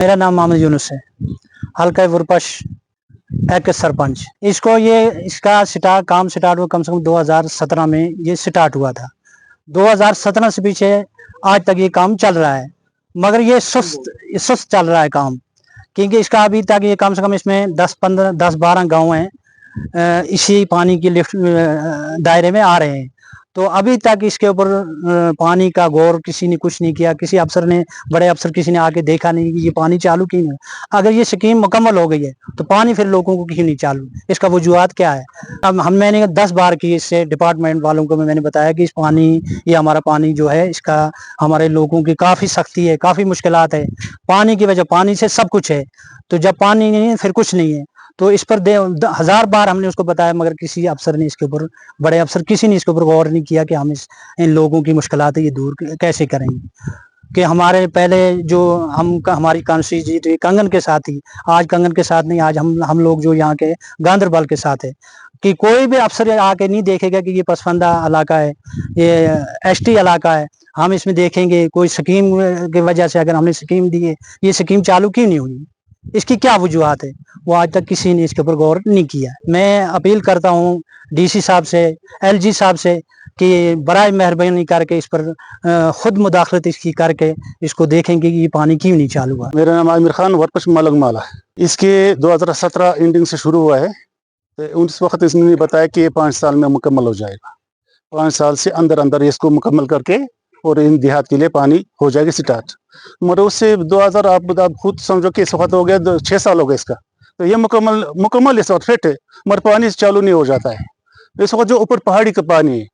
मेरा नाम मोहम्मद यूनुस है, हल्का वुरपश एक सरपंच। इसका काम स्टार्ट हुआ कम से कम 2017 में ये स्टार्ट हुआ था। 2017 से पीछे आज तक ये काम चल रहा है, मगर ये सुस्त चल रहा है काम, क्योंकि इसका अभी तक ये कम से कम इसमें 10-12 गांव हैं इसी पानी की लिफ्ट दायरे में आ रहे हैं। तो अभी तक इसके ऊपर पानी का गौर किसी ने कुछ नहीं किया, किसी अफसर ने, बड़े अफसर किसी ने आके देखा नहीं कि ये पानी चालू क्यों है। अगर ये स्कीम मुकम्मल हो गई है तो पानी फिर लोगों को क्यों नहीं चालू, इसका वजूहत क्या है। अब मैंने 10 बार की इससे डिपार्टमेंट वालों को मैंने बताया कि ये हमारा पानी जो है, इसका हमारे लोगों की काफ़ी सख्ती है, काफ़ी मुश्किलात है। पानी की वजह, पानी से सब कुछ है, तो जब पानी नहीं है फिर कुछ नहीं है। तो इस पर 1000 बार हमने उसको बताया, मगर किसी अफसर ने इसके ऊपर, बड़े अफसर किसी ने इसके ऊपर गौर नहीं किया कि हम इन लोगों की मुश्किलात है ये दूर कैसे करेंगे। कि हमारे पहले जो हमारी कॉन्स्टिट्यूंसी कंगन के साथ ही, आज कंगन के साथ नहीं, आज हम लोग जो यहाँ के गांधरबल के साथ है, कि कोई भी अफसर आके नहीं देखेगा कि ये पसमानदा इलाका है, ये एसटी इलाका है। हम इसमें देखेंगे कोई स्कीम की वजह से, अगर हमने स्कीम दी है, ये स्कीम चालू क्यों नहीं हुई, इसकी क्या वजूहत है, वो आज तक किसी ने इसके ऊपर गौर नहीं किया। मैं अपील करता हूँ डीसी साहब से, एलजी साहब से, कि बराए मेहरबानी करके इस पर खुद मुदाखलत इसकी करके इसको देखेंगे कि ये पानी क्यों नहीं चालू हुआ। मेरा नाम आमिर खान वर्पश मलंगमाला है। इसके 2017 एंडिंग से शुरू हुआ है, तो उस वक्त इसने बताया कि ये 5 साल में मुकम्मल हो जाएगा। 5 साल से अंदर अंदर इसको मुकम्मल करके और इन देहात के लिए पानी हो जाएगी स्टार्ट। मगर उससे 2000 आप खुद समझो कि इस वक्त हो गया 6 साल हो गए इसका, तो ये मुकम्मल इस वक्त फिट है, मगर पानी चालू नहीं हो जाता है। इस वक्त जो ऊपर पहाड़ी का पानी है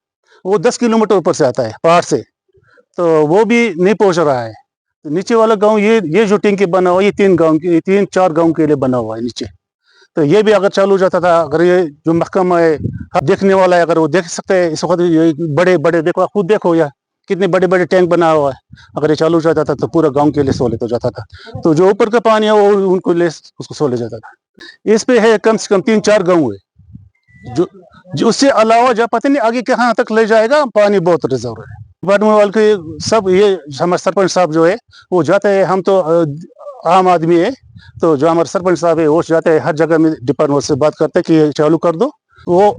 वो 10 किलोमीटर ऊपर से आता है पहाड़ से, तो वो भी नहीं पहुंच रहा है। तो नीचे वाला गांव, ये जो टैंकी बना हुआ है, ये 3-4 गांव के लिए बना हुआ है नीचे। तो ये भी अगर चालू हो जाता था, अगर ये जो महकमा है देखने वाला है, अगर वो देख सकते हैं इस वक्त, ये बड़े बड़े देखो, खुद देखो यार कितने बड़े बड़े टैंक बना हुआ है, अगर ये चालू हो जाता था तो पूरा गांव के लिए सहूलियत हो जाता था। तो जो ऊपर का पानी है वो उनको ले उसको सहूलियत जाता था। इस पे है कम से कम 3-4 गाँव है, जो उससे अलावा जब पता नहीं आगे कहाँ तक ले जाएगा, पानी बहुत रिजर्व है। डिपार्टमेंट वाले के सब, ये हमारे सरपंच साहब जो है वो जाते हैं, हम तो आम आदमी है, तो जो हमारे सरपंच साहब है वो जाते हैं हर जगह में, डिपार्टमेंट से बात करते हैं कि चालू कर दो, वो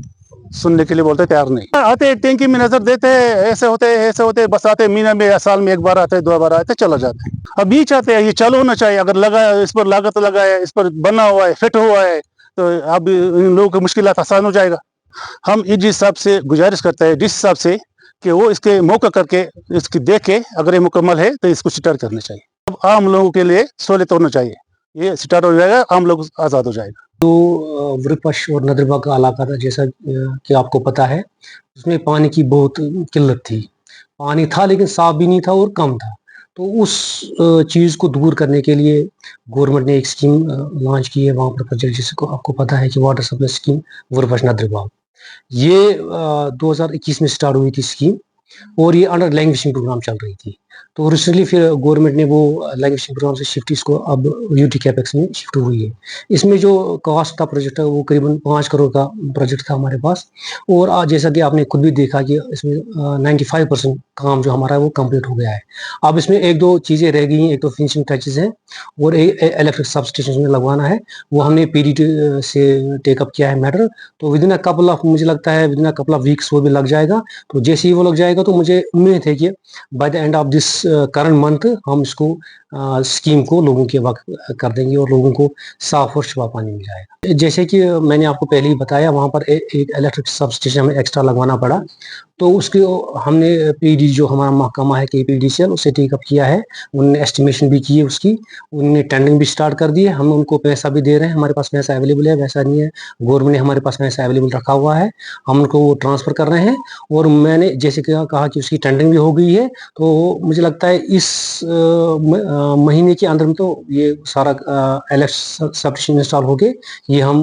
सुनने के लिए बोलते तैयार नहीं। आते टैंकी में नजर देते हैं, ऐसे होते बस आते, महीना में साल में 1 बार आते, 2 बार आते, चला जाते हैं। अभी चाहते हैं ये चालू होना चाहिए, अगर लगा इस पर लागत लगाया, इस पर बना हुआ है, फिट हुआ है, तो अब इन लोगों की मुश्किल आसान हो जाएगा। हम इजी साहब से गुजारिश करते हैं, डीसी साहब से, कि वो इसके मौका करके इसकी देख के अगर ये मुकम्मल है तो इसको स्टार्ट करना चाहिए। अब आम लोगों के लिए सहूलियत होना चाहिए, ये स्टार्ट हो जाएगा, आम लोग आज़ाद हो जाएगा। तो वृपश और नदरबा का इलाका था, जैसा कि आपको पता है, उसमें पानी की बहुत किल्लत थी। पानी था लेकिन साफ भी नहीं था और कम था। तो उस चीज़ को दूर करने के लिए गवर्नमेंट ने एक स्कीम लॉन्च की है वहाँ पर प्रोजेक्ट, जिसको आपको पता है कि वाटर सप्लाई स्कीम वृपश नदरबा। ये 2021 में स्टार्ट हुई थी स्कीम, और ये अंडर लैंग्वेजिंग प्रोग्राम चल रही थी। तो रिसेंटली फिर गवर्नमेंट ने वो लैंग्वेजिंग प्रोग्राम से शिफ्ट, इसको अब यूटी कैपेक्स में शिफ्ट हुई है। इसमें जो कॉस्ट था प्रोजेक्ट है वो करीबन 5 करोड़ का प्रोजेक्ट था हमारे पास। और आज जैसा कि आपने खुद भी देखा कि इसमें 95% काम जो हमारा है वो कंप्लीट हो गया है। अब इसमें 1-2 चीज़ें रह गई हैं, एक तो फिनिशिंग टचेस हैं और इलेक्ट्रिक सब स्टेशन में लगवाना है, वो हमने पीडीटी से टेकअप किया है मैटर। तो विदिन अ कपल ऑफ, मुझे लगता है within a couple of weeks वो भी लग जाएगा। तो जैसे ही वो लग जाएगा तो मुझे उम्मीद है कि by the end of this current month हम इसको स्कीम को लोगों के वक्त कर देंगे और लोगों को साफ और शफाफ पानी मिल जाएगा। जैसे कि मैंने आपको पहले ही बताया, वहाँ पर एक इलेक्ट्रिक सब स्टेशन हमें एक्स्ट्रा लगवाना पड़ा, तो उसके हमने पीडी जो हमारा महकमा है KPDCL, उससे टेकअप किया है। उन्होंने एस्टिमेशन भी की है उसकी, उन्होंने टेंडरिंग भी स्टार्ट कर दी है। हम उनको पैसा भी दे रहे हैं, हमारे पास पैसा अवेलेबल है, वैसा नहीं है गवर्नमेंट ने हमारे पास पैसा अवेलेबल रखा हुआ है, हम उनको वो ट्रांसफ़र कर रहे हैं। और मैंने जैसे कि कहा कि उसकी टेंडरिंग भी हो गई है, तो मुझे लगता है इस महीने के अंदर में तो ये सारा इलेक्ट्रिक सब स्टेशन इंस्टॉल हो गए, ये हम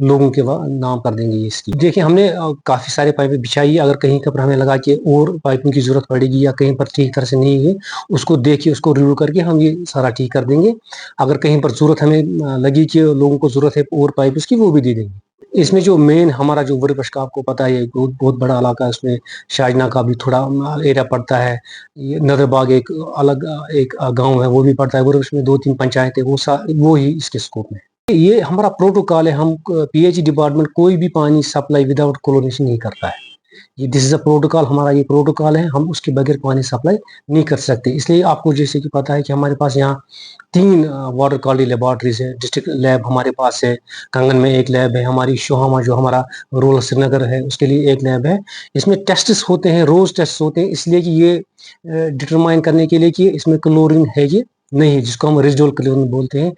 लोगों के नाम कर देंगे इसकी। देखिए, हमने काफ़ी सारे पाइपें बिछाई, अगर कहीं पर हमें लगा कि और पाइपिंग की ज़रूरत पड़ेगी या कहीं पर ठीक तरह से नहीं है, उसको देखिए, उसको रिव्यू करके हम ये सारा ठीक कर देंगे। अगर कहीं पर ज़रूरत हमें लगी कि लोगों को ज़रूरत है और पाइप उसकी, वो भी दे देंगे। इसमें जो मेन हमारा जो वरीपश का आपको पता है, ये बहुत बहुत बड़ा इलाका है, उसमें शाहजना का भी थोड़ा एरिया पड़ता है, ये नदरबाग एक अलग एक गांव है वो भी पड़ता है, वरीपश में 2-3 पंचायतें वो ही इसके स्कोप में। ये हमारा प्रोटोकॉल है, हम पीएचई डिपार्टमेंट कोई भी पानी सप्लाई विदाउट क्लोरिनेशन नहीं करता है। ये दिस इज अ प्रोटोकॉल, हमारा ये प्रोटोकॉल है, हम उसके बगैर पानी सप्लाई नहीं कर सकते। इसलिए आपको जैसे कि पता है कि हमारे पास यहाँ 3 वाटर क्वालिटी लेबॉर्ट्रीज है, डिस्ट्रिक्ट लैब हमारे पास है, कंगन में एक लैब है, हमारी शोहामा जो हमारा रूरल श्रीनगर है उसके लिए एक लैब है। इसमें टेस्ट्स होते हैं, रोज टेस्ट होते हैं, इसलिए कि ये डिटरमाइन करने के लिए कि इसमें क्लोरीन है ये नहीं, जिसको हम रेजिडुअल क्लोरीन बोलते हैं।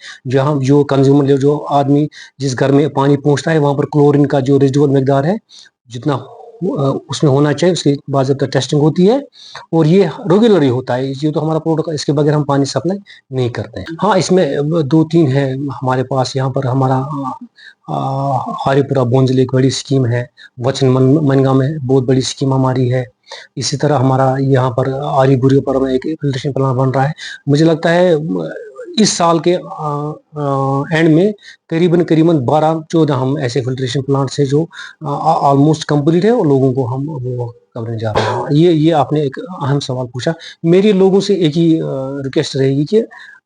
जो कंज्यूमर जो आदमी जिस घर में पानी पहुंचता है वहां पर क्लोरीन का जो रेजिडुअल मिकदार है जितना उसमें होना चाहिए, उसकी बाकायदा टेस्टिंग होती है और ये रेगुलरली होता है। ये तो हमारा प्रोटोकॉल, इसके बगैर हम पानी सप्लाई नहीं करते हैं। हाँ, इसमें 2-3 है हमारे पास। यहाँ पर हमारा हरिपुरा बोंजल एक बड़ी स्कीम है, वचन मनगा में बहुत बड़ी स्कीम हमारी है। इसी तरह हमारा यहाँ पर आरी बुरी पर एक फिल्ट्रेशन प्लांट बन रहा है। मुझे लगता है इस साल के एंड में करीबन 12-14 हम ऐसे फिल्ट्रेशन प्लांट्स है जो ऑलमोस्ट कंप्लीट है और लोगों को हम वो करने जा रहे हैं। ये आपने एक अहम सवाल पूछा। मेरी लोगों से एक ही रिक्वेस्ट रहेगी कि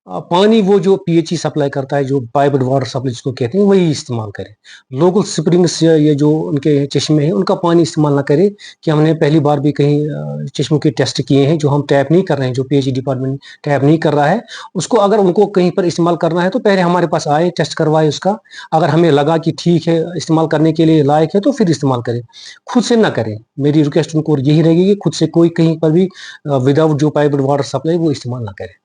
पानी वो जो पीएचई सप्लाई करता है, जो पाइप्ड वाटर सप्लाई जिसको कहते हैं, वही इस्तेमाल करें। लोकल स्प्रिंग्स ये जो उनके चश्मे हैं उनका पानी इस्तेमाल ना करें। कि हमने पहली बार भी कहीं चश्मों के टेस्ट किए हैं जो हम टैप नहीं कर रहे हैं, जो पीएचई डिपार्टमेंट टैप नहीं कर रहा है उसको, अगर उनको कहीं पर इस्तेमाल करना है तो पहले हमारे पास आए, टेस्ट करवाए उसका। अगर हमें लगा कि ठीक है इस्तेमाल करने के लिए लायक है तो फिर इस्तेमाल करें, खुद से ना करें। मेरी रिक्वेस्ट उनको यही रहेगी कि खुद से कोई कहीं पर भी विदाउट जो पाइप्ड वाटर सप्लाई वो इस्तेमाल ना करें।